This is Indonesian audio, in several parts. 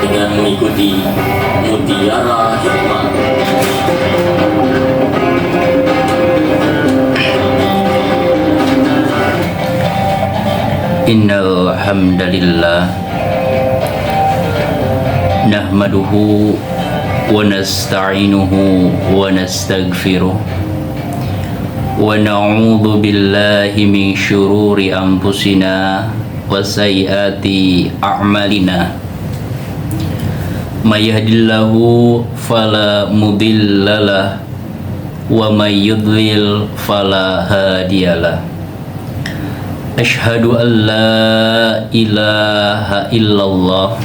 dengan mengikuti Mutiara Hikmah. Innal hamdalillah nahmaduhu wa nasta'inuhu wa nastaghfiruh wa na'udzu billahi min syururi anfusina wa sayyiati a'malina. May yahdihillahu fala mudhillalah wa may yudlil fala hadiyalah. Asyhadu an la ilaha illallah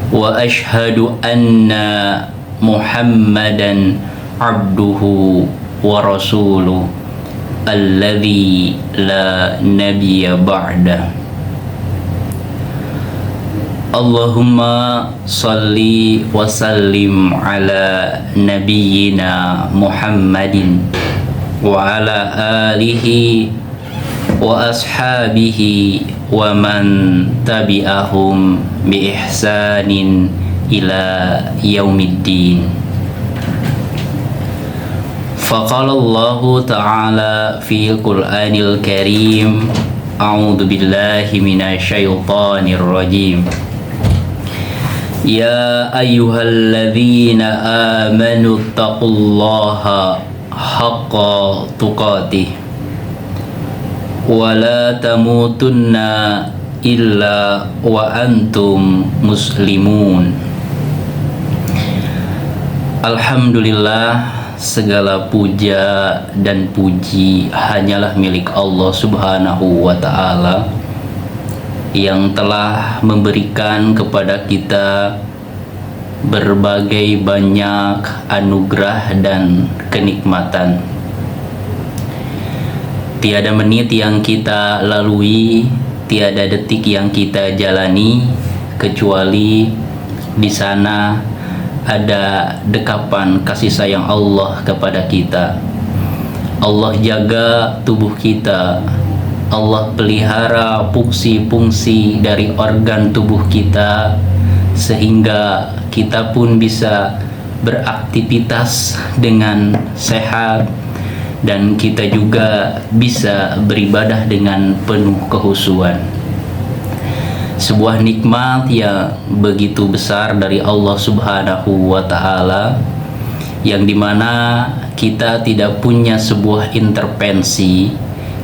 wa asyhadu anna Muhammadan abduhu wa rasuluh alladzi la nabiyya ba'da. Allahumma salli wa sallim ala nabiyyina Muhammadin wa ala alihi wa ashabihi wa man tabi'ahum bi ihsanin ila yaumiddin. Faqala Allah ta'ala fi Qur'anil Karim, a'udzu billahi minasyaitonir rajim. Ya ayyuhalladzina amanu taqullaha haqqa tuqatih wa la tamutunna illa wa antum muslimun. Alhamdulillah, segala puja dan puji hanyalah milik Allah Subhanahu wa ta'ala yang telah memberikan kepada kita berbagai banyak anugerah dan kenikmatan. Tiada menit yang kita lalui, tiada detik yang kita jalani kecuali di sana ada dekapan kasih sayang Allah kepada kita. Allah jaga tubuh kita, Allah pelihara fungsi-fungsi dari organ tubuh kita sehingga kita pun bisa beraktivitas dengan sehat dan kita juga bisa beribadah dengan penuh kehusuan. Sebuah nikmat yang begitu besar dari Allah Subhanahu wa ta'ala, yang dimana kita tidak punya sebuah intervensi,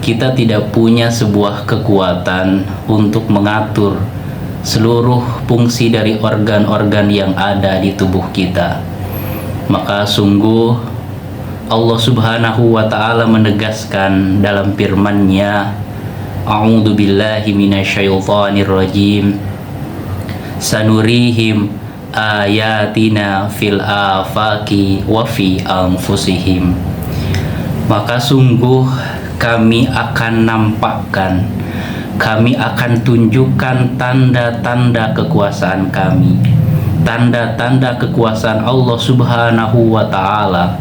kita tidak punya sebuah kekuatan untuk mengatur seluruh fungsi dari organ-organ yang ada di tubuh kita. Maka sungguh Allah Subhanahu wa ta'ala menegaskan dalam firman-Nya, a'udzu billahi minasyaitonir rajim, sanurihim ayatina fil afaqi wa fi anfusihim. Maka sungguh kami akan nampakkan, kami akan tunjukkan tanda-tanda kekuasaan kami, tanda-tanda kekuasaan Allah Subhanahu wa ta'ala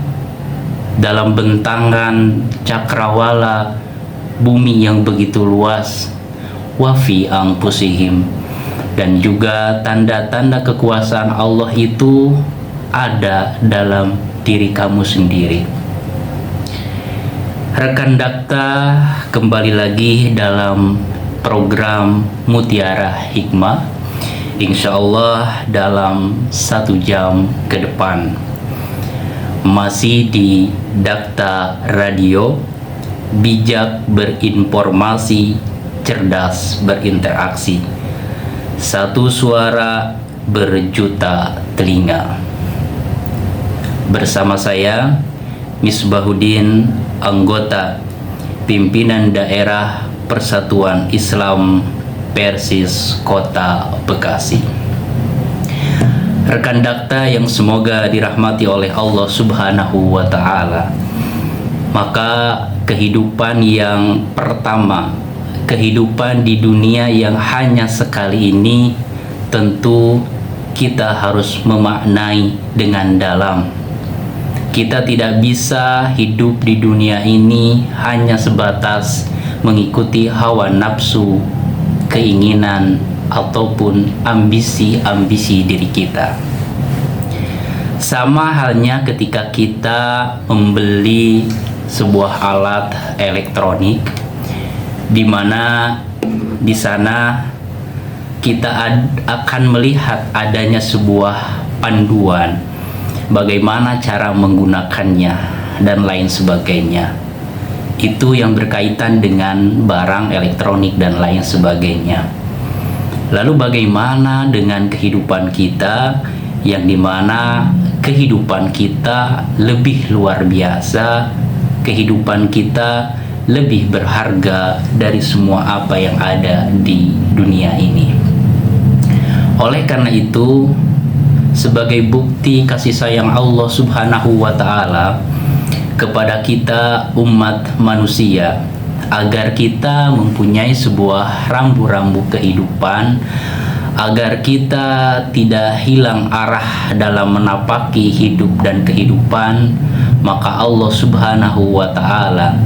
dalam bentangan cakrawala bumi yang begitu luas, wa fi anfusihim, dan juga tanda-tanda kekuasaan Allah itu ada dalam diri kamu sendiri. Rekan Dakta, kembali lagi dalam program Mutiara Hikmah, insya Allah dalam 1 jam ke depan, masih di Dakta Radio, bijak berinformasi, cerdas berinteraksi, satu suara berjuta telinga. Bersama saya Misbahuddin, anggota pimpinan daerah Persatuan Islam Persis Kota Bekasi. Rekan Dakta yang semoga dirahmati oleh Allah Subhanahu wa ta'ala, maka kehidupan yang pertama, kehidupan di dunia yang hanya sekali ini, tentu kita harus memaknai dengan dalam. Kita tidak bisa hidup di dunia ini hanya sebatas mengikuti hawa nafsu, keinginan, ataupun ambisi-ambisi diri kita. Sama halnya ketika kita membeli sebuah alat elektronik, di mana di sana kita akan melihat adanya sebuah panduan bagaimana cara menggunakannya dan lain sebagainya. Itu yang berkaitan dengan barang elektronik dan lain sebagainya. Lalu bagaimana dengan kehidupan kita, yang dimana kehidupan kita lebih luar biasa, kehidupan kita lebih berharga dari semua apa yang ada di dunia ini. Oleh karena itu, sebagai bukti kasih sayang Allah Subhanahu wa Ta'ala kepada kita umat manusia, agar kita mempunyai sebuah rambu-rambu kehidupan, agar kita tidak hilang arah dalam menapaki hidup dan kehidupan, maka Allah Subhanahu wa Ta'ala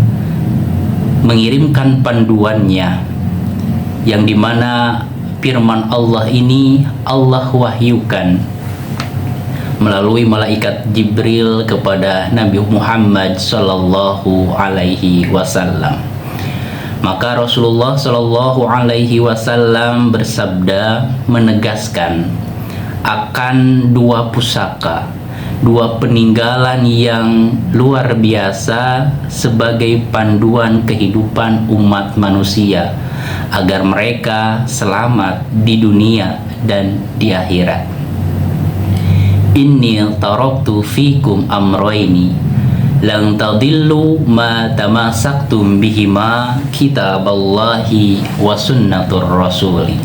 mengirimkan panduannya, yang dimana firman Allah ini Allah wahyukan melalui malaikat Jibril kepada Nabi Muhammad sallallahu alaihi wasallam. Maka Rasulullah sallallahu alaihi wasallam bersabda, menegaskan akan dua pusaka, dua peninggalan yang luar biasa sebagai panduan kehidupan umat manusia, agar mereka selamat di dunia dan di akhirat. Inni taraktu fikum amrayni lan tadillu ma tamassaktum bihima kitaballahi wa sunnatur rasuli.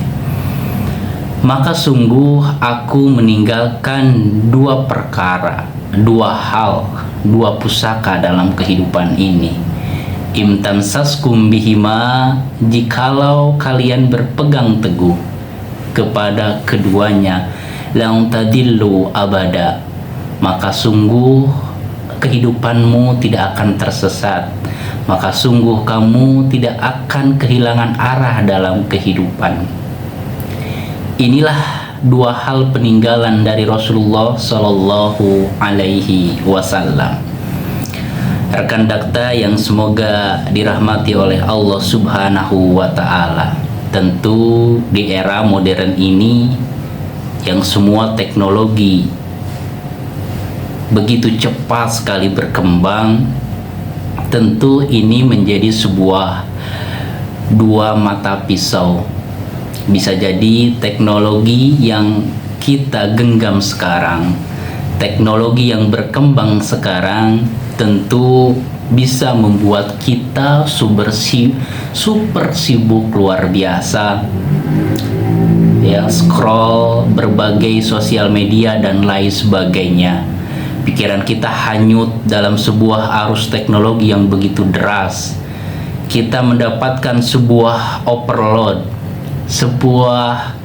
Maka sungguh aku meninggalkan dua perkara, dua hal, dua pusaka dalam kehidupan ini. Imtamsaskum bihima, jikalau kalian berpegang teguh kepada keduanya, lang tadillu abada, maka sungguh kehidupanmu tidak akan tersesat, maka sungguh kamu tidak akan kehilangan arah dalam kehidupan. Inilah dua hal peninggalan dari Rasulullah Sallallahu Alaihi Wasallam. Rekan dakta yang semoga dirahmati oleh Allah Subhanahu wa Ta'ala, tentu di era modern ini yang semua teknologi begitu cepat sekali berkembang, tentu ini menjadi sebuah dua mata pisau. Bisa jadi teknologi yang kita genggam sekarang, teknologi yang berkembang sekarang, tentu bisa membuat kita super sibuk luar biasa, ya, scroll berbagai sosial media dan lain sebagainya. Pikiran kita hanyut dalam sebuah arus teknologi yang begitu deras. Kita mendapatkan sebuah overload, sebuah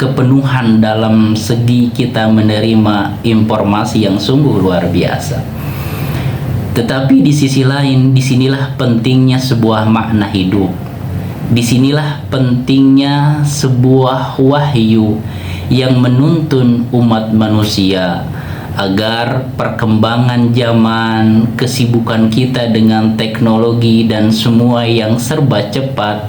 kepenuhan dalam segi kita menerima informasi yang sungguh luar biasa. Tetapi di sisi lain, disinilah pentingnya sebuah makna hidup. Disinilah pentingnya sebuah wahyu yang menuntun umat manusia agar perkembangan zaman, kesibukan kita dengan teknologi dan semua yang serba cepat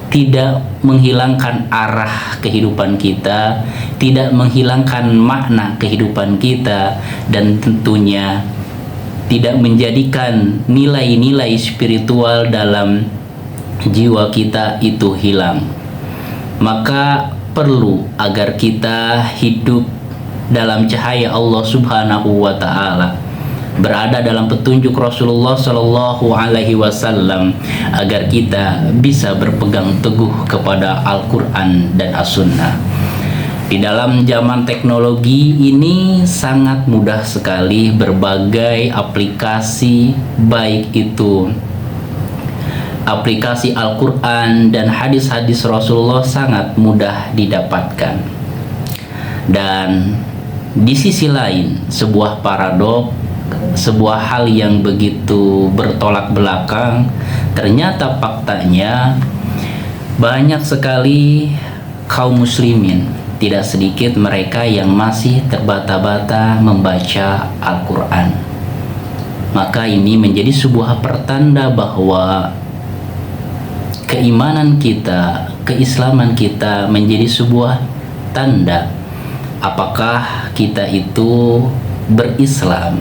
tidak menghilangkan arah kehidupan kita, tidak menghilangkan makna kehidupan kita, dan tentunya tidak menjadikan nilai-nilai spiritual dalam jiwa kita itu hilang. Maka perlu agar kita hidup dalam cahaya Allah Subhanahu wa Ta'ala, berada dalam petunjuk Rasulullah Sallallahu Alaihi Wasallam, agar kita bisa berpegang teguh kepada Al-Quran dan As-Sunnah. Di dalam zaman teknologi ini sangat mudah sekali berbagai aplikasi, baik itu aplikasi Al-Quran dan hadis-hadis Rasulullah, sangat mudah didapatkan. Dan di sisi lain, sebuah paradok, sebuah hal yang begitu bertolak belakang, ternyata faktanya banyak sekali kaum muslimin, tidak sedikit mereka yang masih terbata-bata membaca Al-Quran. Maka ini menjadi sebuah pertanda bahwa keimanan kita, keislaman kita menjadi sebuah tanda apakah kita itu berislam,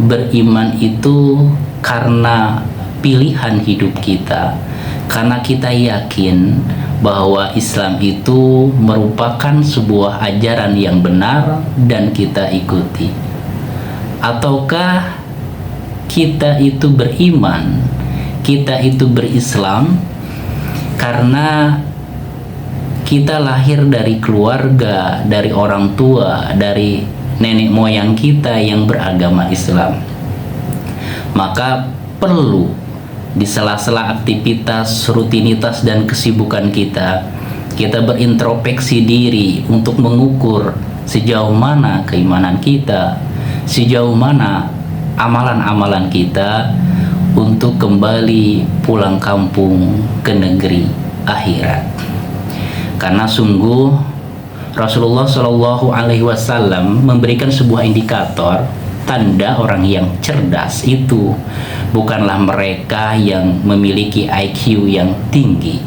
beriman itu karena pilihan hidup kita, karena kita yakin bahwa Islam itu merupakan sebuah ajaran yang benar dan kita ikuti, ataukah kita itu beriman, kita itu berislam karena kita lahir dari keluarga, dari orang tua, dari nenek moyang kita yang beragama Islam. Maka perlu di sela-sela aktivitas, rutinitas dan kesibukan kita berintrospeksi diri untuk mengukur sejauh mana keimanan kita, sejauh mana amalan-amalan kita untuk kembali pulang kampung ke negeri akhirat. Karena sungguh Rasulullah Shallallahu Alaihi Wasallam memberikan sebuah indikator tanda orang yang cerdas itu bukanlah mereka yang memiliki IQ yang tinggi,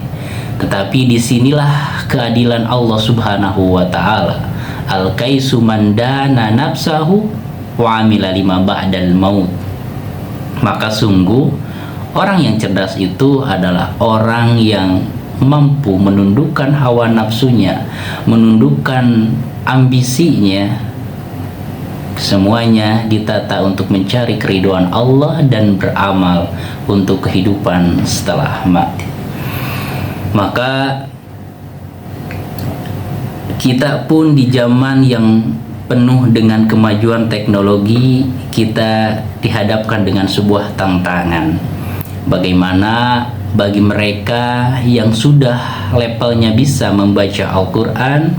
tetapi disinilah keadilan Allah Subhanahu Wa Taala. Al-kaisu man dana nafsahu wa amila lima ba'dal maut. Maka sungguh orang yang cerdas itu adalah orang yang mampu menundukkan hawa nafsunya, menundukkan ambisinya. Semuanya ditata untuk mencari keridhaan Allah dan beramal untuk kehidupan setelah mati. Maka kita pun di zaman yang penuh dengan kemajuan teknologi, kita dihadapkan dengan sebuah tantangan. Bagaimana bagi mereka yang sudah levelnya bisa membaca Al-Quran,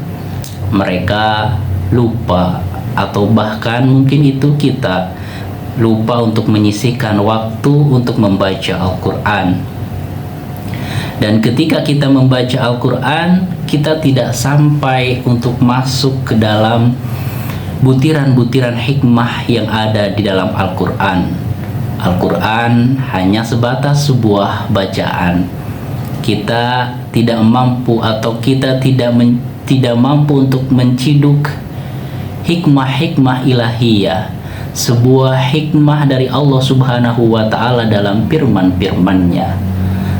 mereka lupa, atau bahkan mungkin itu kita lupa untuk menyisihkan waktu untuk membaca Al-Quran. Dan ketika kita membaca Al-Quran, kita tidak sampai untuk masuk ke dalam butiran-butiran hikmah yang ada di dalam Al-Quran. Al-Quran hanya sebatas sebuah bacaan. Kita tidak mampu atau kita tidak mampu untuk menciduk hikmah-hikmah ilahiyah, sebuah hikmah dari Allah Subhanahu wa Ta'ala dalam firman-firmannya.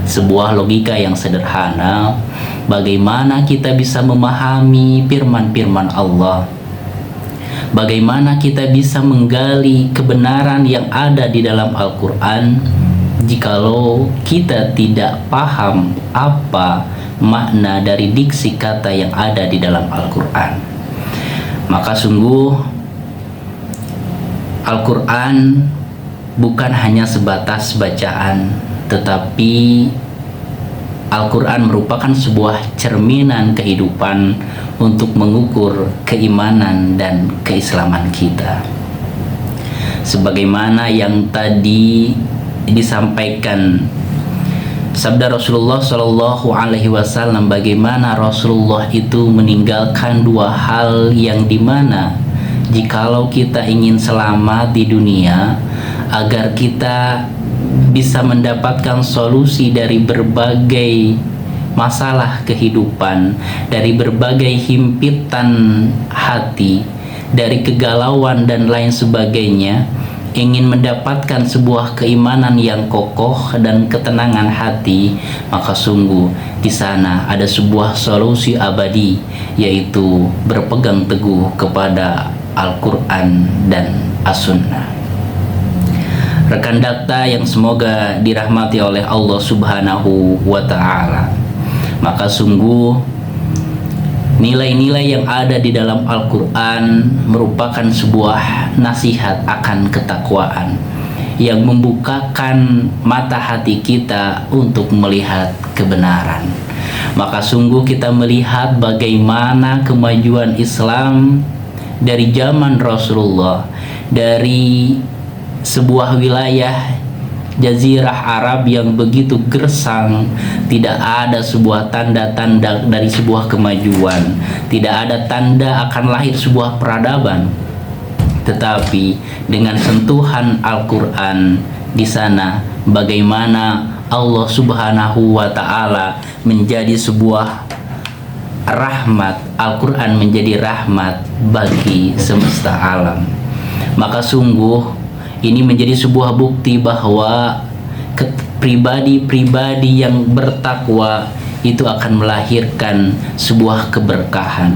Sebuah logika yang sederhana, bagaimana kita bisa memahami firman-firman Allah, bagaimana kita bisa menggali kebenaran yang ada di dalam Al-Quran jikalau kita tidak paham apa makna dari diksi kata yang ada di dalam Al-Quran. Maka sungguh Al-Quran bukan hanya sebatas bacaan, tetapi Al-Quran merupakan sebuah cerminan kehidupan untuk mengukur keimanan dan keislaman kita. Sebagaimana yang tadi disampaikan sabda Rasulullah Shallallahu Alaihi Wasallam, bagaimana Rasulullah itu meninggalkan dua hal yang dimana jikalau kita ingin selamat di dunia, agar kita bisa mendapatkan solusi dari berbagai masalah kehidupan, dari berbagai himpitan hati, dari kegalauan dan lain sebagainya, ingin mendapatkan sebuah keimanan yang kokoh dan ketenangan hati, maka sungguh di sana ada sebuah solusi abadi, yaitu berpegang teguh kepada Al-Quran dan As-Sunnah. Rekan dakta yang semoga dirahmati oleh Allah Subhanahu wa Ta'ala, maka sungguh nilai-nilai yang ada di dalam Al-Quran merupakan sebuah nasihat akan ketakwaan yang membukakan mata hati kita untuk melihat kebenaran. Maka sungguh kita melihat bagaimana kemajuan Islam dari zaman Rasulullah, dari sebuah wilayah jazirah Arab yang begitu gersang, tidak ada sebuah tanda-tanda dari sebuah kemajuan, tidak ada tanda akan lahir sebuah peradaban. Tetapi dengan sentuhan Al-Quran di sana, bagaimana Allah Subhanahu wa Ta'ala menjadi sebuah rahmat, Al-Quran menjadi rahmat bagi semesta alam. Maka sungguh ini menjadi sebuah bukti bahwa pribadi-pribadi yang bertakwa itu akan melahirkan sebuah keberkahan.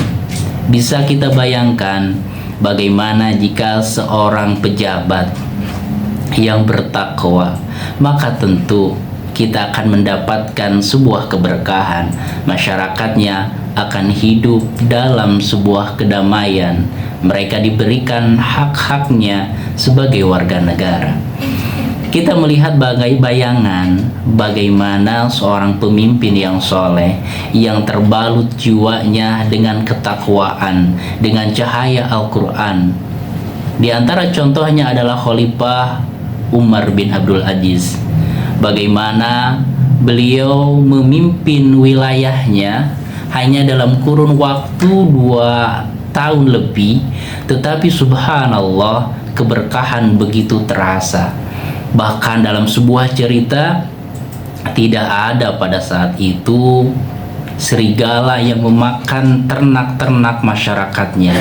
Bisa kita bayangkan bagaimana jika seorang pejabat yang bertakwa, maka tentu kita akan mendapatkan sebuah keberkahan. Masyarakatnya akan hidup dalam sebuah kedamaian. Mereka diberikan hak-haknya sebagai warga negara. Kita melihat bayangan bagaimana seorang pemimpin yang soleh, yang terbalut jiwanya dengan ketakwaan, dengan cahaya Al-Quran. Di antara contohnya adalah Khalifah Umar bin Abdul Aziz. Bagaimana beliau memimpin wilayahnya hanya dalam kurun waktu 2 tahun lebih, tetapi subhanallah keberkahan begitu terasa. Bahkan dalam sebuah cerita, tidak ada pada saat itu serigala yang memakan ternak-ternak masyarakatnya.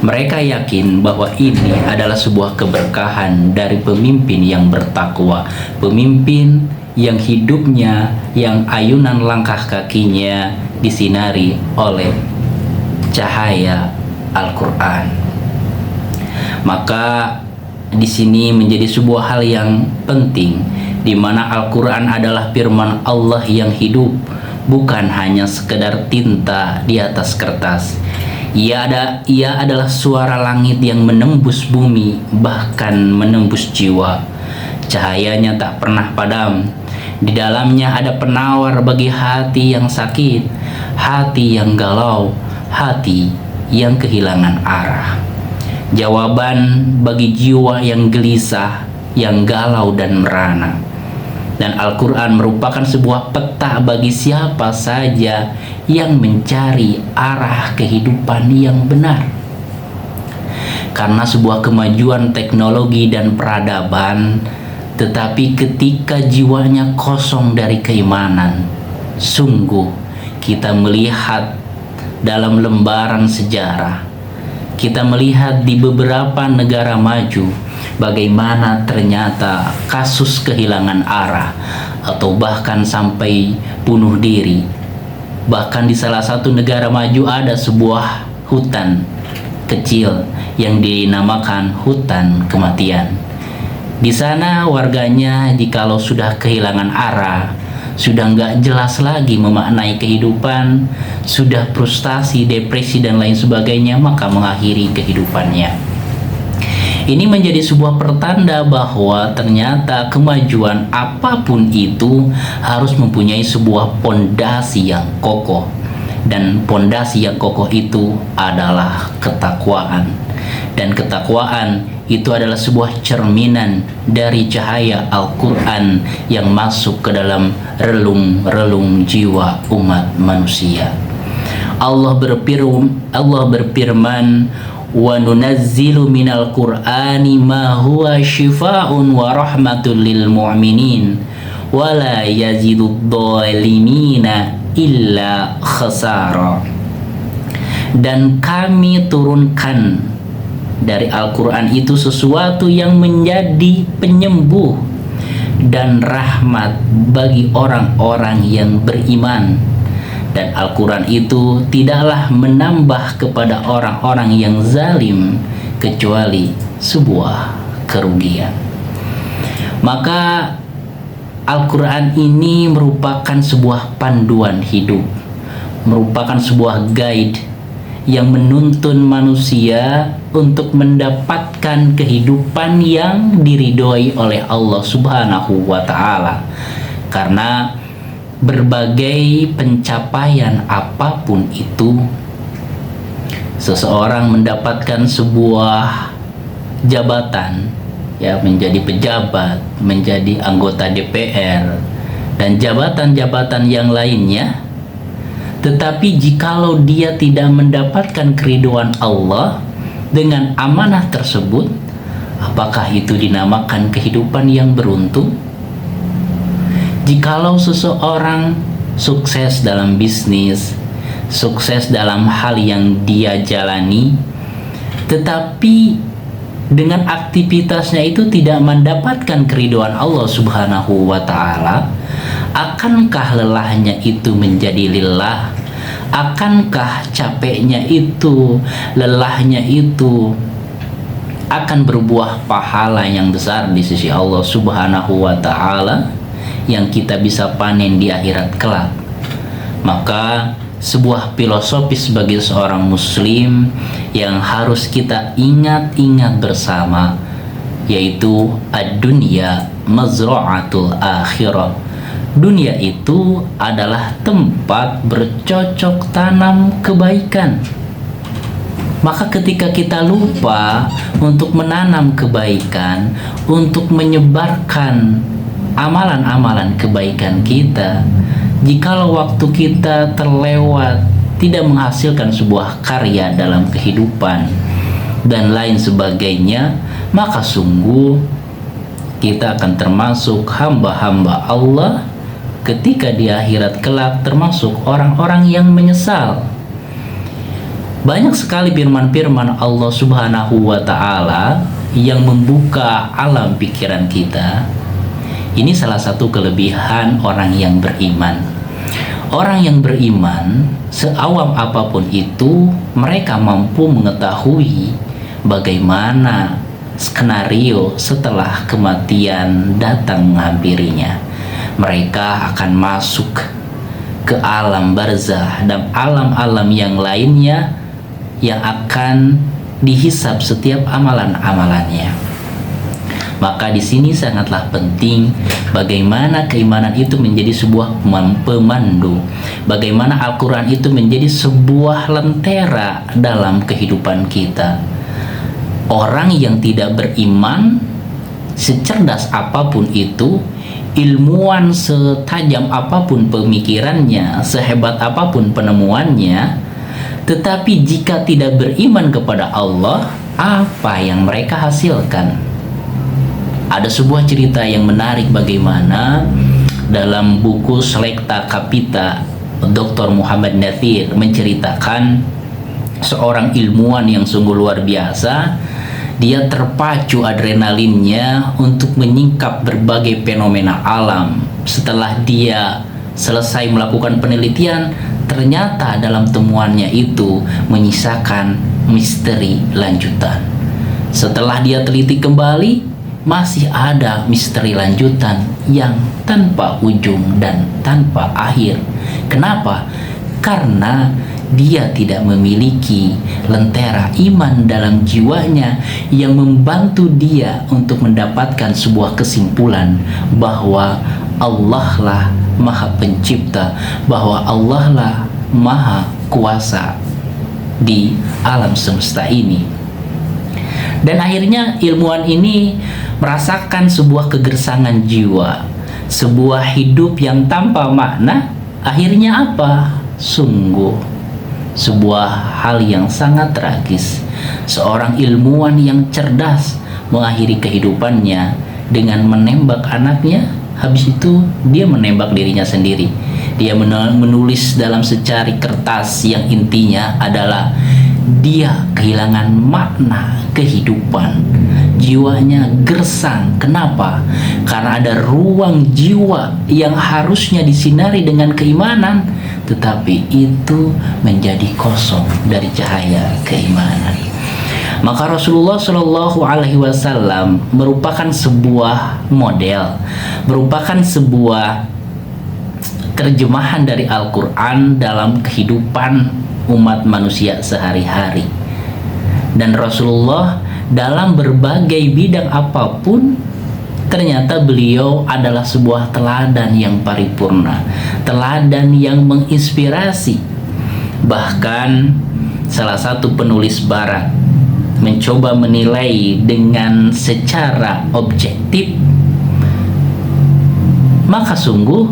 Mereka yakin bahwa ini adalah sebuah keberkahan dari pemimpin yang bertakwa, pemimpin yang hidupnya, yang ayunan langkah kakinya disinari oleh cahaya Al-Quran. Maka di sini menjadi sebuah hal yang penting, di mana Al-Quran adalah firman Allah yang hidup, bukan hanya sekedar tinta di atas kertas. Ia adalah suara langit yang menembus bumi, bahkan menembus jiwa. Cahayanya tak pernah padam. Di dalamnya ada penawar bagi hati yang sakit, hati yang galau, hati yang kehilangan arah. Jawaban bagi jiwa yang gelisah, yang galau dan merana. Dan Al-Quran merupakan sebuah peta bagi siapa saja yang mencari arah kehidupan yang benar. Karena sebuah kemajuan teknologi dan peradaban, tetapi ketika jiwanya kosong dari keimanan, sungguh kita melihat dalam lembaran sejarah, kita melihat di beberapa negara maju bagaimana ternyata kasus kehilangan arah atau bahkan sampai bunuh diri. Bahkan di salah satu negara maju ada sebuah hutan kecil yang dinamakan hutan kematian. Di sana warganya jikalau sudah kehilangan arah, sudah nggak jelas lagi memaknai kehidupan, sudah frustasi, depresi dan lain sebagainya, maka mengakhiri kehidupannya. Ini menjadi sebuah pertanda bahwa ternyata kemajuan apapun itu harus mempunyai sebuah pondasi yang kokoh, dan pondasi yang kokoh itu adalah ketakwaan. Dan ketakwaan itu adalah sebuah cerminan dari cahaya Al-Quran yang masuk ke dalam relung-relung jiwa umat manusia. Allah berfirman, wa nunazzilu minal qur'ani ma huwa shifaa'un wa rahmatul lil mu'minin wa la yazidud dhalimina illa khasara. Dan kami turunkan dari Al-Quran itu sesuatu yang menjadi penyembuh dan rahmat bagi orang-orang yang beriman. Dan Al-Quran itu tidaklah menambah kepada orang-orang yang zalim kecuali sebuah kerugian. Maka Al-Quran ini merupakan sebuah panduan hidup, merupakan sebuah guide yang menuntun manusia untuk mendapatkan kehidupan yang diridhoi oleh Allah Subhanahu wa Ta'ala. Karena berbagai pencapaian apapun itu, seseorang mendapatkan sebuah jabatan ya, menjadi pejabat, menjadi anggota DPR dan jabatan-jabatan yang lainnya. Tetapi jikalau dia tidak mendapatkan keridhaan Allah dengan amanah tersebut, apakah itu dinamakan kehidupan yang beruntung? Jikalau seseorang sukses dalam bisnis, sukses dalam hal yang dia jalani, tetapi dengan aktivitasnya itu tidak mendapatkan keridhaan Allah Subhanahu wa Ta'ala, akankah lelahnya itu menjadi lillah? Akankah capeknya itu, lelahnya itu akan berbuah pahala yang besar di sisi Allah Subhanahu wa Ta'ala yang kita bisa panen di akhirat kelak? Maka sebuah filosofi sebagai seorang muslim yang harus kita ingat-ingat bersama, yaitu ad-dunya mazra'atul akhirah. Dunia itu adalah tempat bercocok tanam kebaikan. Maka ketika kita lupa untuk menanam kebaikan, untuk menyebarkan amalan-amalan kebaikan kita, jikalau waktu kita terlewat tidak menghasilkan sebuah karya dalam kehidupan dan lain sebagainya, maka sungguh kita akan termasuk hamba-hamba Allah ketika di akhirat kelak, termasuk orang-orang yang menyesal. Banyak sekali firman-firman Allah Subhanahu wa Ta'ala yang membuka alam pikiran kita. Ini salah satu kelebihan orang yang beriman. Orang yang beriman, seawam apapun itu, mereka mampu mengetahui bagaimana skenario setelah kematian datang menghampirinya. Mereka akan masuk ke alam barzah dan alam-alam yang lainnya yang akan dihisab setiap amalan-amalannya. Maka di sini sangatlah penting bagaimana keimanan itu menjadi sebuah pemandu, bagaimana Al-Quran itu menjadi sebuah lentera dalam kehidupan kita. Orang yang tidak beriman, secerdas apapun itu, ilmuwan setajam apapun pemikirannya, sehebat apapun penemuannya, tetapi jika tidak beriman kepada Allah, apa yang mereka hasilkan? Ada sebuah cerita yang menarik bagaimana dalam buku Selecta Capita, Dr. Muhammad Nathir menceritakan seorang ilmuwan yang sungguh luar biasa. Dia terpacu adrenalinnya untuk menyingkap berbagai fenomena alam. Setelah dia selesai melakukan penelitian, ternyata dalam temuannya itu menyisakan misteri lanjutan. Setelah dia teliti kembali, masih ada misteri lanjutan yang tanpa ujung dan tanpa akhir. Kenapa? Karena dia tidak memiliki lentera iman dalam jiwanya yang membantu dia untuk mendapatkan sebuah kesimpulan bahwa Allah lah Maha Pencipta, bahwa Allah lah Maha Kuasa di alam semesta ini. Dan akhirnya ilmuwan ini merasakan sebuah kegersangan jiwa, sebuah hidup yang tanpa makna. Akhirnya apa? Sungguh sebuah hal yang sangat tragis. Seorang ilmuwan yang cerdas mengakhiri kehidupannya dengan menembak anaknya. Habis itu dia menembak dirinya sendiri. Dia menulis dalam secari kertas yang intinya adalah dia kehilangan makna kehidupan. Jiwanya gersang. Kenapa? Karena ada ruang jiwa yang harusnya disinari dengan keimanan, tetapi itu menjadi kosong dari cahaya keimanan. Maka Rasulullah Shallallahu Alaihi Wasallam merupakan sebuah model, merupakan sebuah terjemahan dari Al-Quran dalam kehidupan umat manusia sehari-hari. Dan Rasulullah dalam berbagai bidang apapun, ternyata beliau adalah sebuah teladan yang paripurna, teladan yang menginspirasi. Bahkan salah satu penulis barat mencoba menilai dengan secara objektif, maka sungguh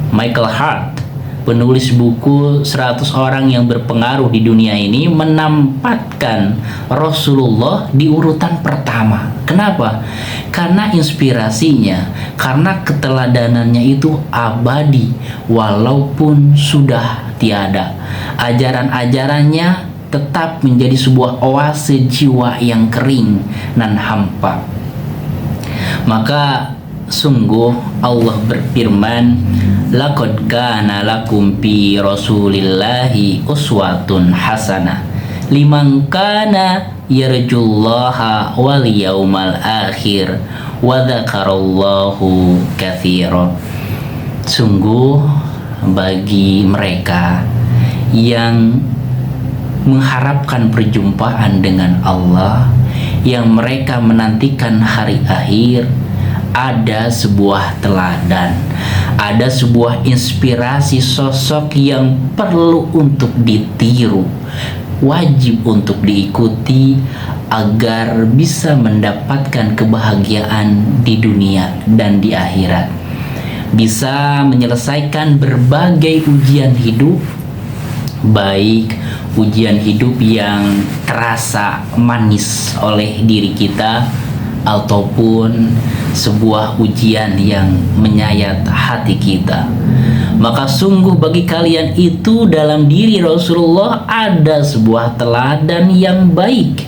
Michael Hart, penulis buku 100 orang yang berpengaruh di dunia ini, menempatkan Rasulullah di urutan pertama. Kenapa? Karena inspirasinya, karena keteladanannya itu abadi walaupun sudah tiada. Ajaran-ajarannya tetap menjadi sebuah oase jiwa yang kering dan hampa. Maka sungguh Allah berfirman, laqad kana lakum fi rasulillahi uswatun hasanah liman kana yarjullaha wal yaumal akhir wa dzakarallahu katsiran. Sungguh bagi mereka yang mengharapkan perjumpaan dengan Allah, yang mereka menantikan hari akhir, ada sebuah teladan, ada sebuah inspirasi sosok yang perlu untuk ditiru, wajib untuk diikuti agar bisa mendapatkan kebahagiaan di dunia dan di akhirat, bisa menyelesaikan berbagai ujian hidup, baik ujian hidup yang terasa manis oleh diri kita ataupun sebuah ujian yang menyayat hati kita. Maka sungguh bagi kalian itu dalam diri Rasulullah ada sebuah teladan yang baik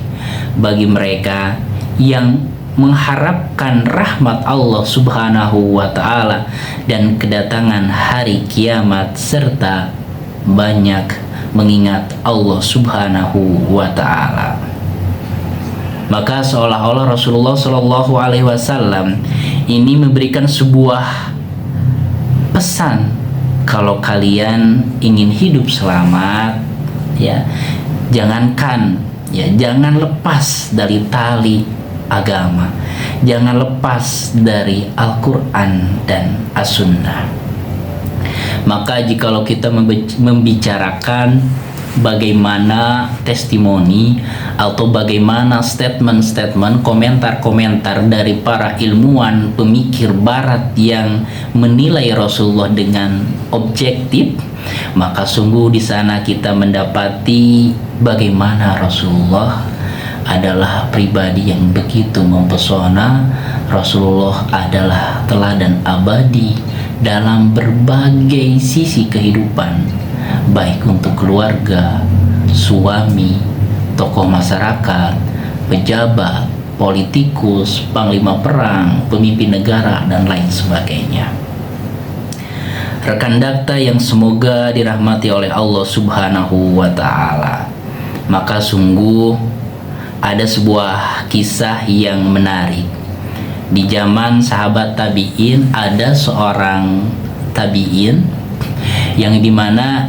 bagi mereka yang mengharapkan rahmat Allah Subhanahu wa ta'ala dan kedatangan hari kiamat, serta banyak mengingat Allah Subhanahu wa ta'ala. Maka seolah-olah Rasulullah Shallallahu Alaihi Wasallam ini memberikan sebuah pesan, kalau kalian ingin hidup selamat, ya jangan lepas dari tali agama, jangan lepas dari Al-Quran dan As-Sunnah. Maka jikalau kita membicarakan bagaimana testimoni atau bagaimana statement-statement, komentar-komentar dari para ilmuwan pemikir barat yang menilai Rasulullah dengan objektif, maka sungguh di sana kita mendapati bagaimana Rasulullah adalah pribadi yang begitu mempesona. Rasulullah adalah teladan abadi dalam berbagai sisi kehidupan, baik untuk keluarga, suami, tokoh masyarakat, pejabat, politikus, panglima perang, pemimpin negara, dan lain sebagainya. Rekan dakta yang semoga dirahmati oleh Allah Subhanahu wa ta'ala, maka sungguh ada sebuah kisah yang menarik. Di zaman sahabat tabi'in ada seorang tabi'in yang dimana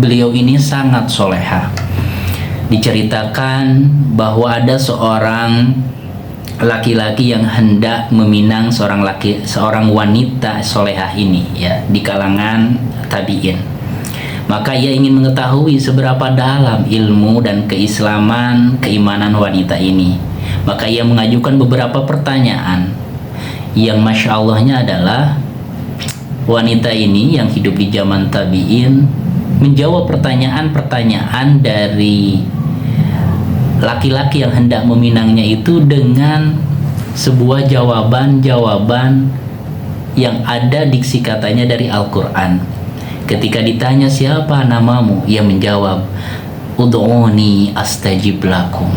beliau ini sangat soleha. Diceritakan bahwa ada seorang laki-laki yang hendak meminang seorang wanita solehah ini, ya, di kalangan tabi'in. Maka ia ingin mengetahui seberapa dalam ilmu dan keimanan wanita ini. Maka ia mengajukan beberapa pertanyaan yang masya Allahnya adalah wanita ini yang hidup di zaman tabi'in menjawab pertanyaan-pertanyaan dari laki-laki yang hendak meminangnya itu dengan sebuah jawaban-jawaban yang ada diksi katanya dari Al-Quran. Ketika ditanya siapa namamu, ia menjawab, ud'uni astajib lakum.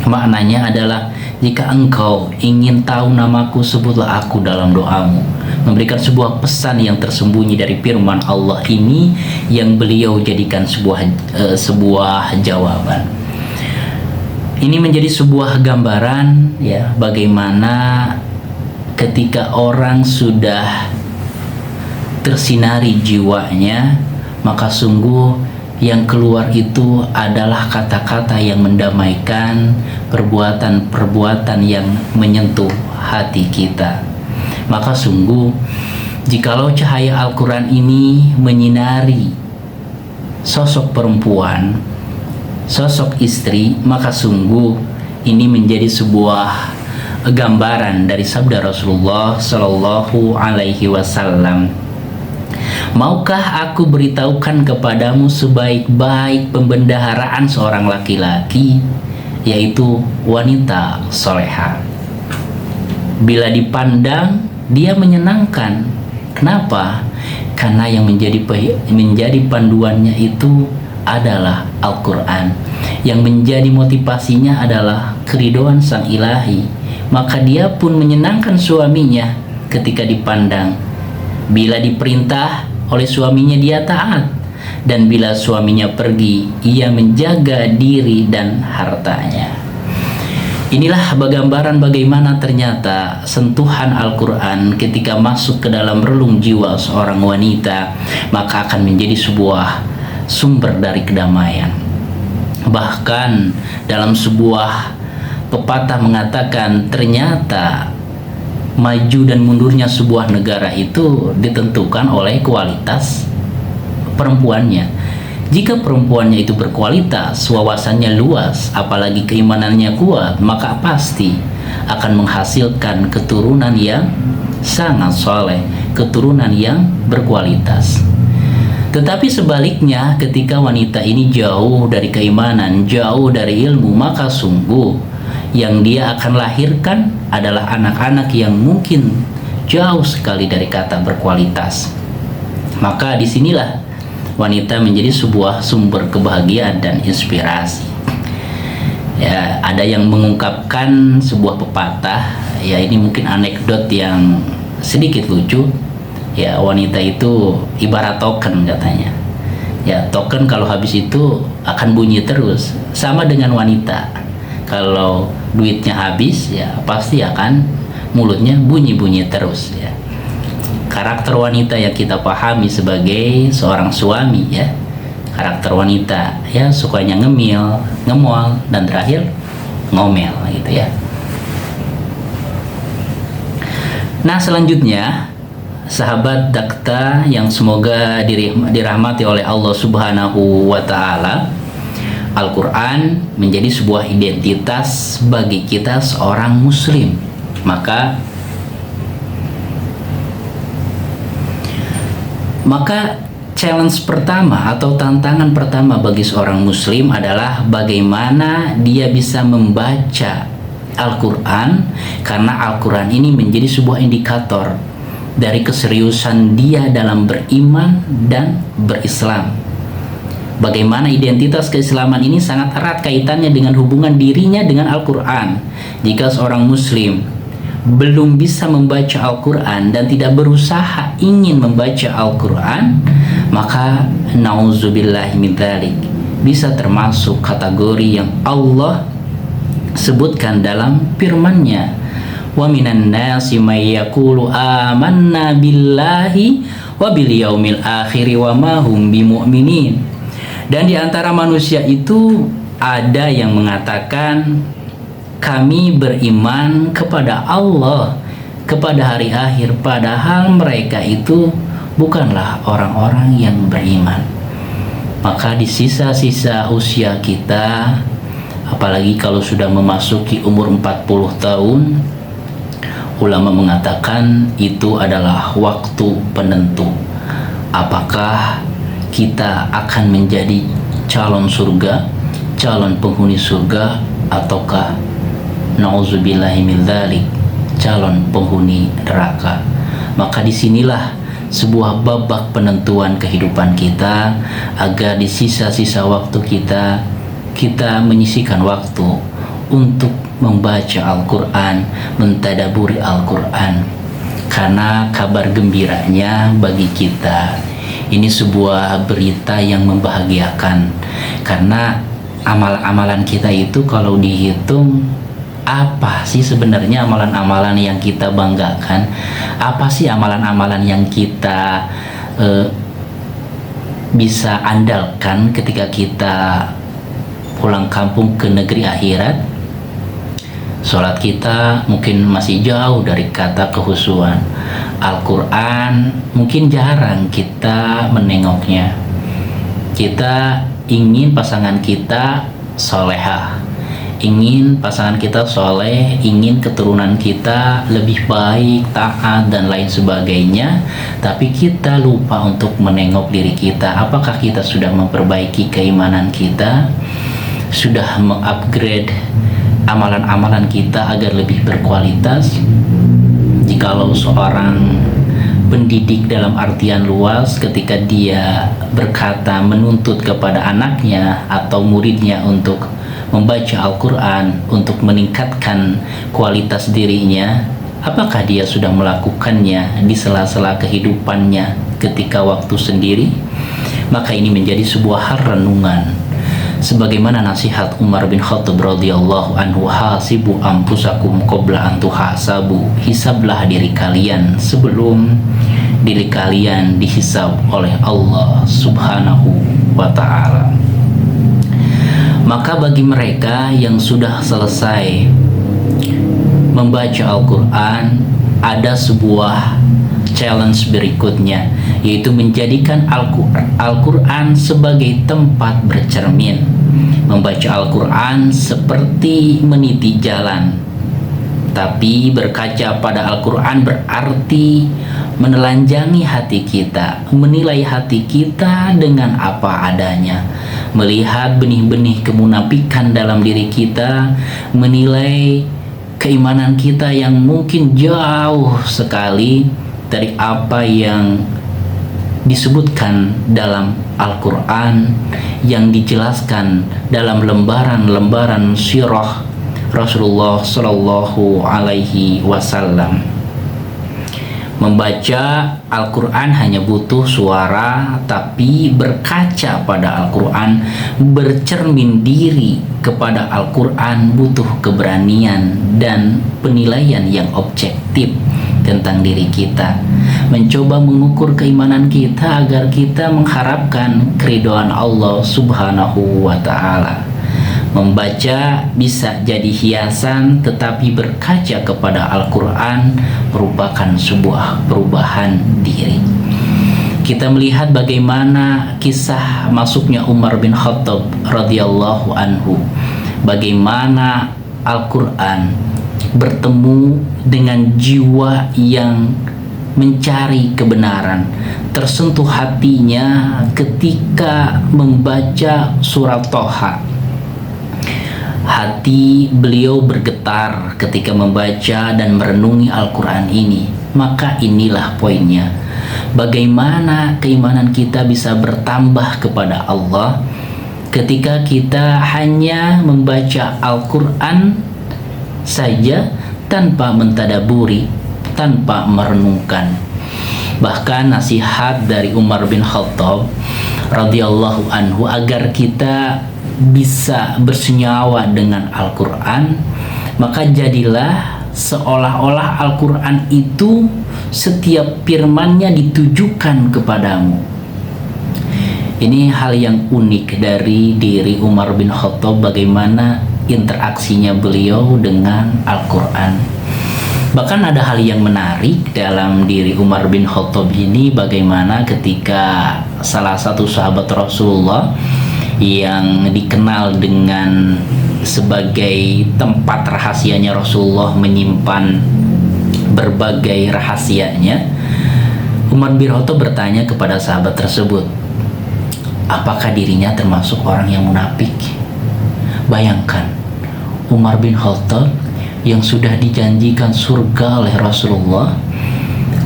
Maknanya adalah, jika engkau ingin tahu namaku, sebutlah aku dalam doamu. Memberikan sebuah pesan yang tersembunyi dari firman Allah ini yang beliau jadikan sebuah jawaban. Ini menjadi sebuah gambaran, ya, bagaimana ketika orang sudah tersinari jiwanya, maka sungguh yang keluar itu adalah kata-kata yang mendamaikan, perbuatan-perbuatan yang menyentuh hati kita. Maka sungguh jikalau cahaya Al-Quran ini menyinari sosok perempuan sosok istri, maka sungguh ini menjadi sebuah gambaran dari sabda Rasulullah Shallallahu Alaihi Wasallam. Maukah aku beritahukan kepadamu sebaik-baik pembendaharaan seorang laki-laki, yaitu wanita soleha. Bila dipandang, dia menyenangkan. Kenapa? Karena yang menjadi panduannya itu adalah Al-Quran. Yang menjadi motivasinya adalah keridhaan Sang Ilahi. Maka dia pun menyenangkan suaminya ketika dipandang. Bila diperintah oleh suaminya, dia taat. Dan bila suaminya pergi, ia menjaga diri dan hartanya. Inilah gambaran bagaimana ternyata sentuhan Al-Quran ketika masuk ke dalam relung jiwa seorang wanita, maka akan menjadi sebuah sumber dari kedamaian. Bahkan dalam sebuah pepatah mengatakan, ternyata maju dan mundurnya sebuah negara itu ditentukan oleh kualitas perempuannya. Jika perempuannya itu berkualitas, wawasannya luas, apalagi keimanannya kuat, maka pasti akan menghasilkan keturunan yang sangat soleh, keturunan yang berkualitas. Tetapi sebaliknya, ketika wanita ini jauh dari keimanan, jauh dari ilmu, maka sungguh yang dia akan lahirkan adalah anak-anak yang mungkin jauh sekali dari kata berkualitas. Maka disinilah wanita menjadi sebuah sumber kebahagiaan dan inspirasi. Ya, ada yang mengungkapkan sebuah pepatah, ya ini mungkin anekdot yang sedikit lucu. Ya, wanita itu ibarat token katanya. Ya, token kalau habis itu akan bunyi terus. Sama dengan wanita. Kalau duitnya habis, ya pasti akan mulutnya bunyi-bunyi terus ya. Karakter wanita yang kita pahami sebagai seorang suami ya, karakter wanita ya sukanya ngemil, ngemol, dan terakhir ngomel gitu ya. Nah selanjutnya, sahabat Dakta yang semoga dirahmati oleh Allah Subhanahu wa Ta'ala, Al-Quran menjadi sebuah identitas bagi kita seorang muslim. Maka challenge pertama atau tantangan pertama bagi seorang muslim adalah bagaimana dia bisa membaca Al-Quran, karena Al-Quran ini menjadi sebuah indikator dari keseriusan dia dalam beriman dan berislam. Bagaimana identitas keislaman ini sangat erat kaitannya dengan hubungan dirinya dengan Al-Quran. Jika seorang muslim belum bisa membaca Al-Quran dan tidak berusaha ingin membaca Al-Quran, maka nauzubillahi min dzalik, bisa termasuk kategori yang Allah sebutkan dalam firman-Nya, wa minan nasi may yaqulu amanna billahi wa bil yaumil akhir wa ma hum bimu'minin. Dan di antara manusia itu ada yang mengatakan, kami beriman kepada Allah, kepada hari akhir, padahal mereka itu bukanlah orang-orang yang beriman. Maka di sisa-sisa usia kita, apalagi kalau sudah memasuki umur 40 tahun, ulama mengatakan itu adalah waktu penentu. Apakah kita akan menjadi calon surga, calon penghuni surga, ataukah nauzubillahi min dzalik, calon penghuni neraka. Maka disinilah sebuah babak penentuan kehidupan kita, agar di sisa-sisa waktu kita menyisihkan waktu untuk membaca Al-Quran, mentadaburi Al-Quran. Karena kabar gembiranya bagi kita, ini sebuah berita yang membahagiakan. Karena amalan-amalan kita itu kalau dihitung, apa sih sebenarnya amalan-amalan yang kita banggakan? Apa sih amalan-amalan yang kita bisa andalkan ketika kita pulang kampung ke negeri akhirat? Sholat kita mungkin masih jauh dari kata kehusuan. Al-Quran mungkin jarang kita menengoknya. Kita ingin pasangan kita solehah, ingin pasangan kita soleh, ingin keturunan kita lebih baik, taat, dan lain sebagainya, tapi kita lupa untuk menengok diri kita. Apakah kita sudah memperbaiki keimanan kita, sudah mengupgrade amalan-amalan kita agar lebih berkualitas? Jikalau seorang pendidik dalam artian luas, ketika dia berkata menuntut kepada anaknya atau muridnya untuk membaca Al-Quran, untuk meningkatkan kualitas dirinya, apakah dia sudah melakukannya di sela-sela kehidupannya ketika waktu sendiri? Maka ini menjadi sebuah hal renungan. Sebagaimana nasihat Umar bin Khattab radhiyallahu anhu, hasibu anfusakum qabla an tuhasabu, hisablah diri kalian sebelum diri kalian dihisab oleh Allah Subhanahu wa ta'ala. Maka bagi mereka yang sudah selesai membaca Al-Quran, ada sebuah challenge berikutnya, yaitu menjadikan Al-Quran sebagai tempat bercermin. Membaca Al-Quran seperti meniti jalan, tapi berkaca pada Al-Quran berarti menelanjangi hati kita, menilai hati kita dengan apa adanya, melihat benih-benih kemunafikan dalam diri kita, menilai keimanan kita yang mungkin jauh sekali dari apa yang disebutkan dalam Al-Quran, yang dijelaskan dalam lembaran-lembaran sirah Rasulullah Shallallahu Alaihi Wasallam. Membaca Al-Quran hanya butuh suara, tapi berkaca pada Al-Quran, bercermin diri kepada Al-Quran butuh keberanian dan penilaian yang objektif tentang diri kita, mencoba mengukur keimanan kita agar kita mengharapkan keridhaan Allah Subhanahu wa ta'ala. Membaca bisa jadi hiasan, tetapi berkaca kepada Al-Quran merupakan sebuah perubahan diri. Kita melihat bagaimana kisah masuknya Umar bin Khattab radhiyallahu anhu, bagaimana Al-Quran bertemu dengan jiwa yang mencari kebenaran, tersentuh hatinya ketika membaca surat Toha. Hati beliau bergetar ketika membaca dan merenungi Al-Quran ini. Maka inilah poinnya, bagaimana keimanan kita bisa bertambah kepada Allah ketika kita hanya membaca Al-Quran saja tanpa mentadaburi, tanpa merenungkan. Bahkan nasihat dari Umar bin Khattab radhiyallahu anhu agar kita bisa bersenyawa dengan Al-Quran, maka jadilah seolah-olah Al-Quran itu setiap firman-Nya ditujukan kepadamu. Ini hal yang unik dari diri Umar bin Khattab, bagaimana interaksinya beliau dengan Al-Quran. Bahkan ada hal yang menarik dalam diri Umar bin Khattab ini, bagaimana ketika salah satu sahabat Rasulullah yang dikenal dengan sebagai tempat rahasianya Rasulullah menyimpan berbagai rahasianya, Umar bin Khattab bertanya kepada sahabat tersebut, apakah dirinya termasuk orang yang munafik? Bayangkan, Umar bin Khattab yang sudah dijanjikan surga oleh Rasulullah,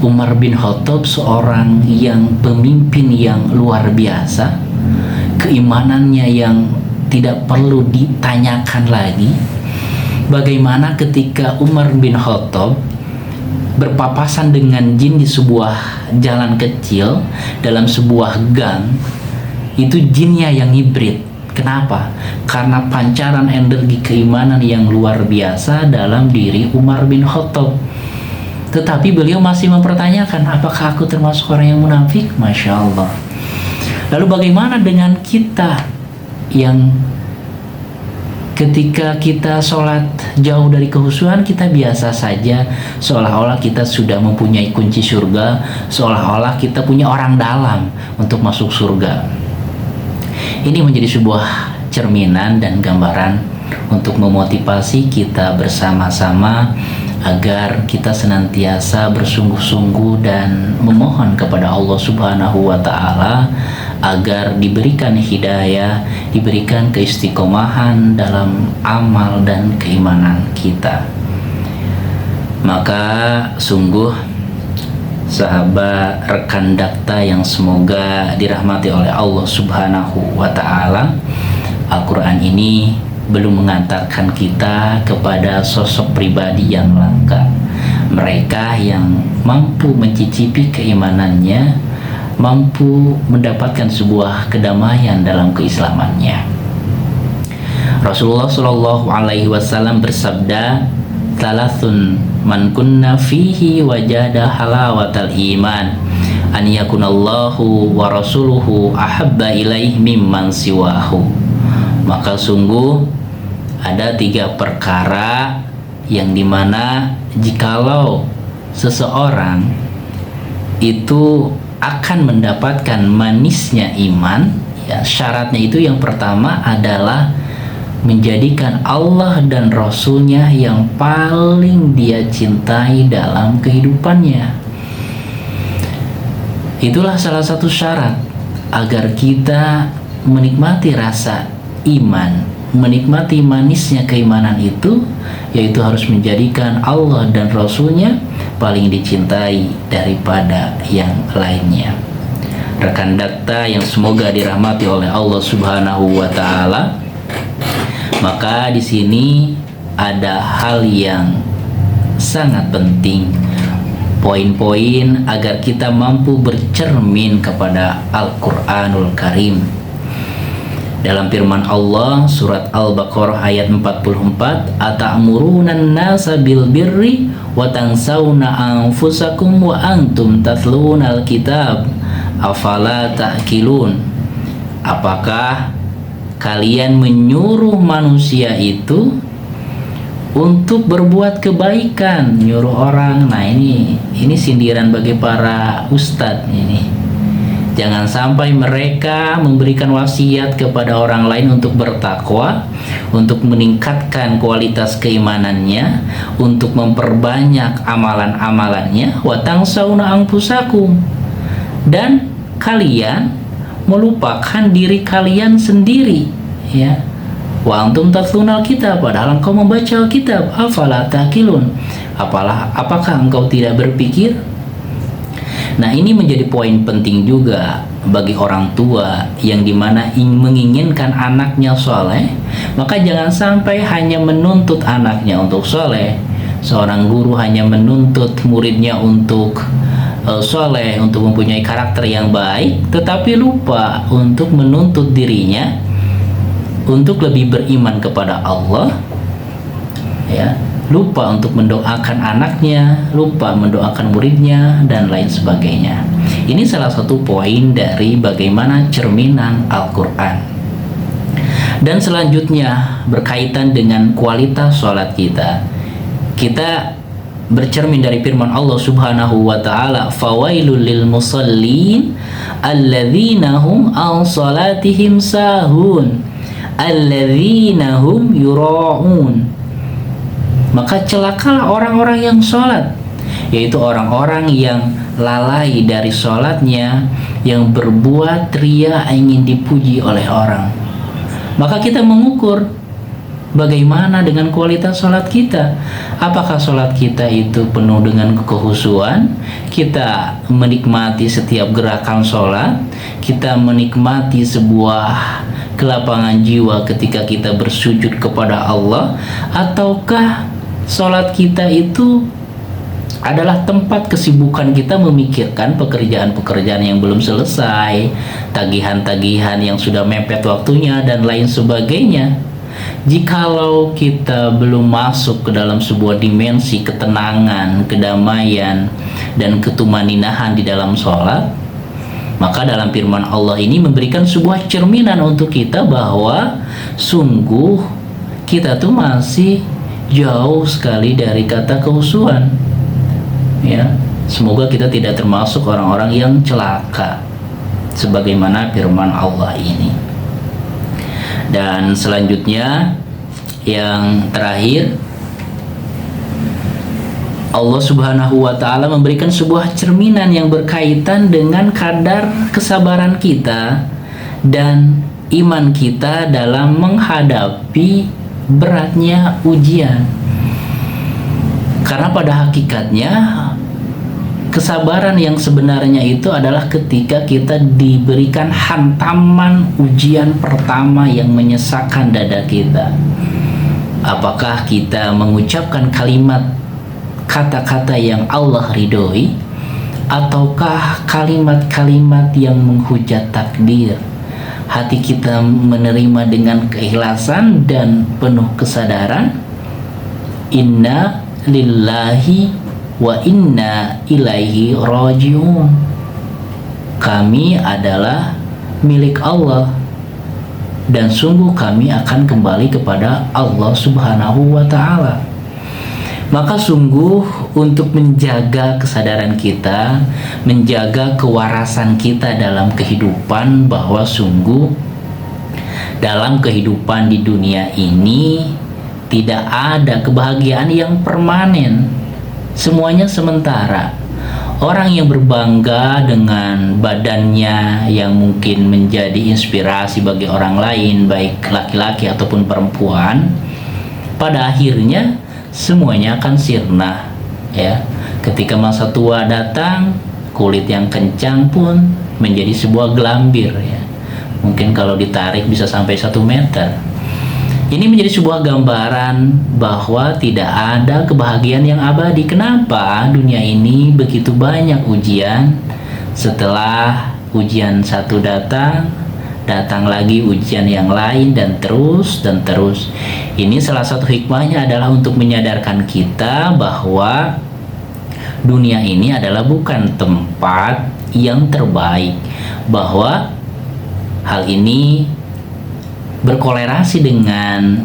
Umar bin Khattab seorang yang pemimpin yang luar biasa, keimanannya yang tidak perlu ditanyakan lagi. Bagaimana ketika Umar bin Khattab berpapasan dengan jin di sebuah jalan kecil dalam sebuah gang, itu jinnya yang hibrid. Kenapa? Karena pancaran energi keimanan yang luar biasa dalam diri Umar bin Khattab. Tetapi beliau masih mempertanyakan, apakah aku termasuk orang yang munafik? Masya Allah. Lalu bagaimana dengan kita yang ketika kita sholat jauh dari kehusuan, kita biasa saja, seolah-olah kita sudah mempunyai kunci surga, seolah-olah kita punya orang dalam untuk masuk surga. Ini menjadi sebuah cerminan dan gambaran untuk memotivasi kita bersama-sama agar kita senantiasa bersungguh-sungguh dan memohon kepada Allah Subhanahu wa Ta'ala agar diberikan hidayah, diberikan keistiqomahan dalam amal dan keimanan kita. Maka sungguh sahabat rekan dakta yang semoga dirahmati oleh Allah Subhanahu wa Ta'ala, Al-Quran ini belum mengantarkan kita kepada sosok pribadi yang langka, mereka yang mampu mencicipi keimanannya, mampu mendapatkan sebuah kedamaian dalam keislamannya. Rasulullah Shallallahu Alaihi Wasallam bersabda, "Thalathun man kunna fihi wajada halawatal iman, an yakunallahu wa rasuluhu ahabba ilaih mimman siwahu." Maka sungguh ada 3 perkara yang dimana jikalau seseorang itu akan mendapatkan manisnya iman, ya, syaratnya itu yang pertama adalah menjadikan Allah dan Rasulnya yang paling dia cintai dalam kehidupannya. Itulah salah satu syarat agar kita menikmati rasa iman, menikmati manisnya keimanan itu, yaitu harus menjadikan Allah dan Rasulnya paling dicintai daripada yang lainnya. Rekan dakta yang semoga dirahmati oleh Allah Subhanahu wa Ta'ala, maka di sini ada hal yang sangat penting, poin-poin agar kita mampu bercermin kepada Al-Quranul Karim. Dalam firman Allah surat Al-Baqarah ayat 44, "Ata'murunan nasa bil birri wa tansawna anfusakum wa antum tatlunal kitab afala ta'qilun." Apakah kalian menyuruh manusia itu untuk berbuat kebaikan, nyuruh orang? Nah, ini sindiran bagi para ustadz ini. Jangan sampai mereka memberikan wasiat kepada orang lain untuk bertakwa, untuk meningkatkan kualitas keimanannya, untuk memperbanyak amalan-amalannya, wa tansawna anfusakum, dan kalian melupakan diri kalian sendiri, ya. Wa antum tatlunal kitab, padahal engkau membaca kitab, afala taqilun, apakah engkau tidak berpikir? Nah, ini menjadi poin penting juga bagi orang tua yang dimana menginginkan anaknya soleh. Maka jangan sampai hanya menuntut anaknya untuk soleh. Seorang guru hanya menuntut muridnya untuk soleh, untuk mempunyai karakter yang baik, tetapi lupa untuk menuntut dirinya untuk lebih beriman kepada Allah, ya. Lupa untuk mendoakan anaknya, lupa mendoakan muridnya, dan lain sebagainya. Ini salah satu poin dari bagaimana cerminan Al-Quran. Dan selanjutnya berkaitan dengan kualitas sholat kita. Kita bercermin dari firman Allah Subhanahu wa Ta'ala, "Fawailul lil musallin alladzina hum an salatihim sahun alladzina hum yura'un." Maka celakalah orang-orang yang sholat, yaitu orang-orang yang lalai dari sholatnya, yang berbuat ria ingin dipuji oleh orang. Maka kita mengukur bagaimana dengan kualitas sholat kita. Apakah sholat kita itu penuh dengan kehusuan? Kita menikmati setiap gerakan sholat, kita menikmati sebuah kelapangan jiwa ketika kita bersujud kepada Allah, ataukah sholat kita itu adalah tempat kesibukan kita memikirkan pekerjaan-pekerjaan yang belum selesai, tagihan-tagihan yang sudah mepet waktunya, dan lain sebagainya. Jikalau kita belum masuk ke dalam sebuah dimensi ketenangan, kedamaian, dan ketumaninahan di dalam sholat, maka dalam firman Allah ini memberikan sebuah cerminan untuk kita bahwa sungguh kita tuh masih jauh sekali dari kata kehusuan, ya. Semoga kita tidak termasuk orang-orang yang celaka sebagaimana firman Allah ini. Dan selanjutnya yang terakhir, Allah Subhanahu wa Ta'ala memberikan sebuah cerminan yang berkaitan dengan kadar kesabaran kita dan iman kita dalam menghadapi beratnya ujian. Karena pada hakikatnya kesabaran yang sebenarnya itu adalah ketika kita diberikan hantaman ujian pertama yang menyesakkan dada kita. Apakah kita mengucapkan kata-kata yang Allah ridhoi, ataukah kalimat-kalimat yang menghujat takdir? Hati kita menerima dengan keikhlasan dan penuh kesadaran, inna lillahi wa inna ilaihi rajiun. Kami adalah milik Allah dan sungguh kami akan kembali kepada Allah Subhanahu wa Ta'ala. Maka sungguh untuk menjaga kesadaran kita, menjaga kewarasan kita dalam kehidupan, bahwa sungguh dalam kehidupan di dunia ini tidak ada kebahagiaan yang permanen. Semuanya sementara. Orang yang berbangga dengan badannya yang mungkin menjadi inspirasi bagi orang lain, baik laki-laki ataupun perempuan, pada akhirnya semuanya akan sirna, ya. Ketika masa tua datang, kulit yang kencang pun menjadi sebuah gelambir, ya. Mungkin kalau ditarik bisa sampai 1 meter. Ini menjadi sebuah gambaran bahwa tidak ada kebahagiaan yang abadi. Kenapa dunia ini begitu banyak ujian? Setelah ujian satu datang lagi ujian yang lain, dan terus. Ini salah satu hikmahnya adalah untuk menyadarkan kita bahwa dunia ini adalah bukan tempat yang terbaik, bahwa hal ini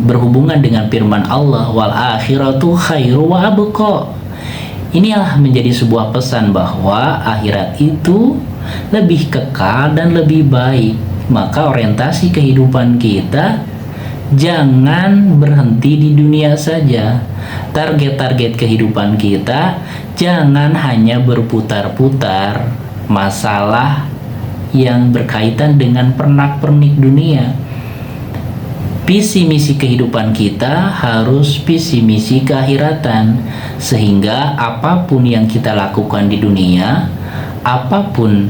berhubungan dengan firman Allah, wal akhiratu khairu wa abqa. Inilah menjadi sebuah pesan bahwa akhirat itu lebih kekal dan lebih baik. Maka orientasi kehidupan kita jangan berhenti di dunia saja. Target-target kehidupan kita jangan hanya berputar-putar masalah yang berkaitan dengan pernak-pernik dunia. Visi misi kehidupan kita harus visi misi keakhiratan, sehingga apapun yang kita lakukan di dunia, apapun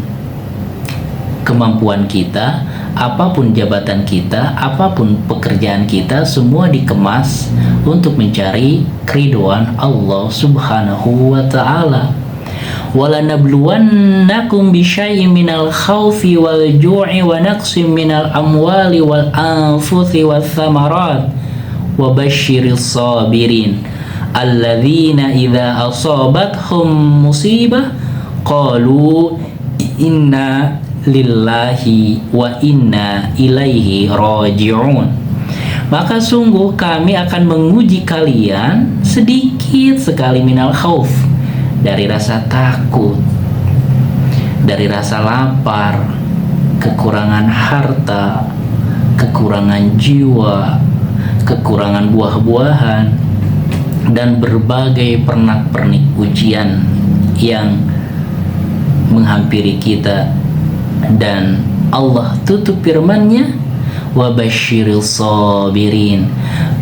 kemampuan kita, apapun jabatan kita, apapun pekerjaan kita, semua dikemas untuk mencari keridhaan Allah Subhanahu wa Ta'ala. وَلَنَبْلُوَنَّكُمْ بِشَيْءٍ مِنَ الْخَوْفِ وَالْجُوعِ وَنَقْصٍ مِنَ الْأَمْوَالِ وَالْأَنفُسِ وَالثَّمَرَاتِ وَبَشِّرِ الصَّابِرِينَ الَّذِينَ إِذَا أَصَابَتْهُمْ مُصِيبَةٌ قَالُوا إِنَّا لِلَّهِ وَإِنَّا إِلَيْهِ رَاجِعُونَ. Maka sungguh kami akan menguji kalian sedikit sekali minal khauf, dari rasa takut, dari rasa lapar, kekurangan harta, kekurangan jiwa, kekurangan buah-buahan, dan berbagai pernak-pernik ujian yang menghampiri kita. Dan Allah tutup firman-Nya, wabashiril sabirin,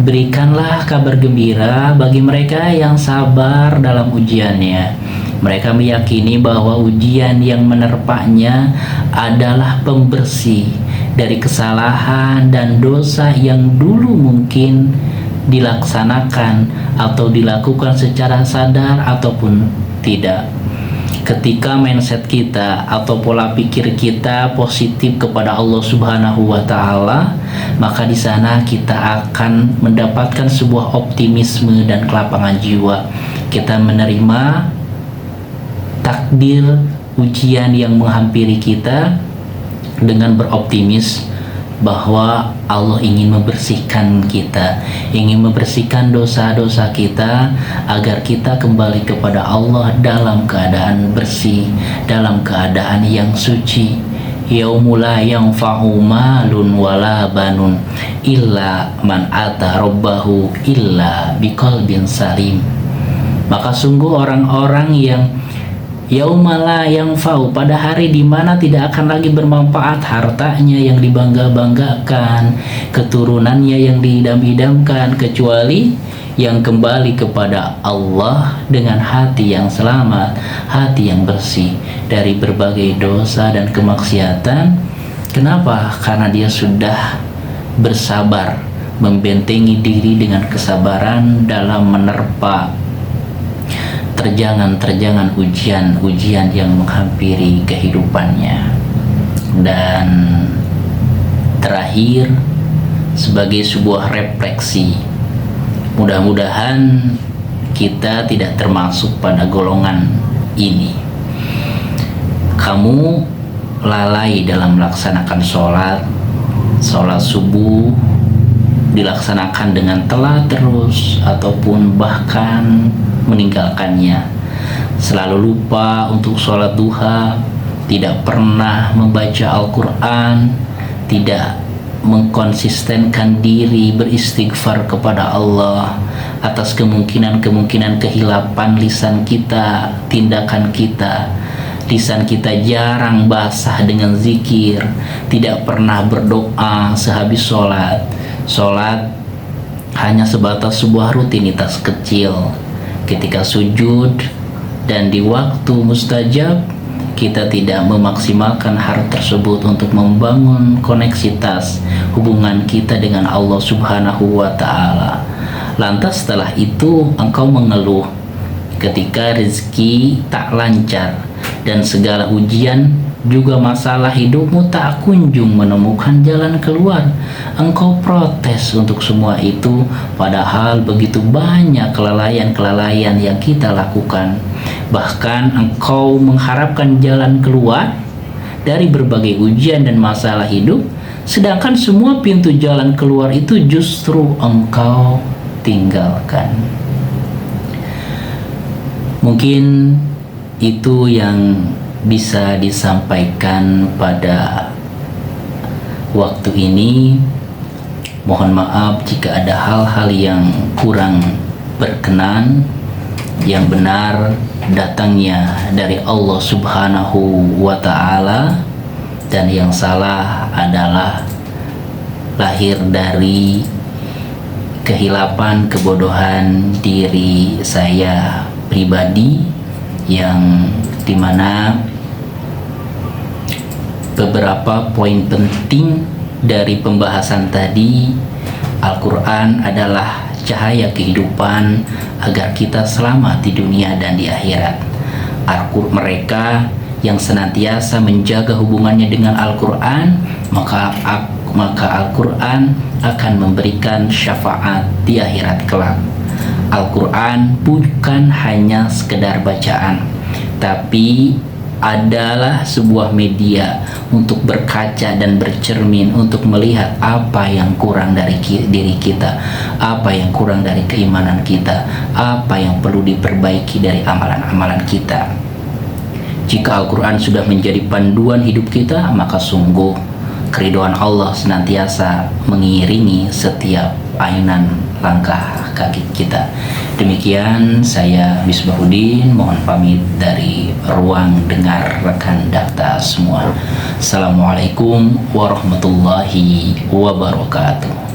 berikanlah kabar gembira bagi mereka yang sabar dalam ujiannya. Mereka meyakini bahwa ujian yang menerpanya adalah pembersih dari kesalahan dan dosa yang dulu mungkin dilaksanakan atau dilakukan secara sadar ataupun tidak. Ketika mindset kita atau pola pikir kita positif kepada Allah Subhanahu wa Ta'ala, maka di sana kita akan mendapatkan sebuah optimisme dan kelapangan jiwa. Kita menerima takdir ujian yang menghampiri kita dengan beroptimis bahwa Allah ingin membersihkan kita, ingin membersihkan dosa-dosa kita agar kita kembali kepada Allah dalam keadaan bersih, dalam keadaan yang suci. Yaumu la yanfa'u malun wala banun illa man ata rabbahu illa biqalbin salim. Maka sungguh orang-orang yang yaumala yang fau, pada hari di mana tidak akan lagi bermanfaat hartanya yang dibangga-banggakan, keturunannya yang diidam-idamkan, kecuali yang kembali kepada Allah dengan hati yang selamat, hati yang bersih dari berbagai dosa dan kemaksiatan. Kenapa? Karena dia sudah bersabar, membentengi diri dengan kesabaran dalam menerpa terjangan-terjangan ujian-ujian yang menghampiri kehidupannya. Dan terakhir, sebagai sebuah refleksi, mudah-mudahan kita tidak termasuk pada golongan ini. Kamu lalai dalam melaksanakan sholat subuh dilaksanakan dengan telat terus, ataupun bahkan meninggalkannya, selalu lupa untuk sholat duha, tidak pernah membaca Al-Quran, tidak mengkonsistenkan diri beristighfar kepada Allah atas kemungkinan-kemungkinan kehilapan lisan kita, tindakan kita. Lisan kita jarang basah dengan zikir, tidak pernah berdoa sehabis sholat. Sholat hanya sebatas sebuah rutinitas kecil. Ketika sujud dan di waktu mustajab, kita tidak memaksimalkan hal tersebut untuk membangun koneksitas hubungan kita dengan Allah Subhanahu wa Ta'ala. Lantas setelah itu engkau mengeluh ketika rezeki tak lancar dan segala ujian juga masalah hidupmu tak kunjung menemukan jalan keluar. Engkau protes untuk semua itu, padahal begitu banyak kelalaian-kelalaian yang kita lakukan. Bahkan engkau mengharapkan jalan keluar dari berbagai ujian dan masalah hidup, sedangkan semua pintu jalan keluar itu justru engkau tinggalkan. Mungkin itu yang bisa disampaikan pada waktu ini. Mohon maaf jika ada hal-hal yang kurang berkenan. Yang benar datangnya dari Allah Subhanahu wa Ta'ala, dan yang salah adalah lahir dari kehilapan, kebodohan diri saya pribadi, yang dimana beberapa poin penting dari pembahasan tadi. Al-Quran adalah cahaya kehidupan agar kita selamat di dunia dan di akhirat. Mereka yang senantiasa menjaga hubungannya dengan Al-Quran, maka Al-Quran akan memberikan syafaat di akhirat kelak. Al-Quran bukan hanya sekedar bacaan, tapi adalah sebuah media untuk berkaca dan bercermin, untuk melihat apa yang kurang dari diri kita, apa yang kurang dari keimanan kita, apa yang perlu diperbaiki dari amalan-amalan kita. Jika Al-Quran sudah menjadi panduan hidup kita, maka sungguh keridhaan Allah senantiasa mengiringi setiap ayunan langkah kaki kita. Demikian saya Misbahuddin, mohon pamit dari ruang dengar rekan dakta semua. Assalamualaikum warahmatullahi wabarakatuh.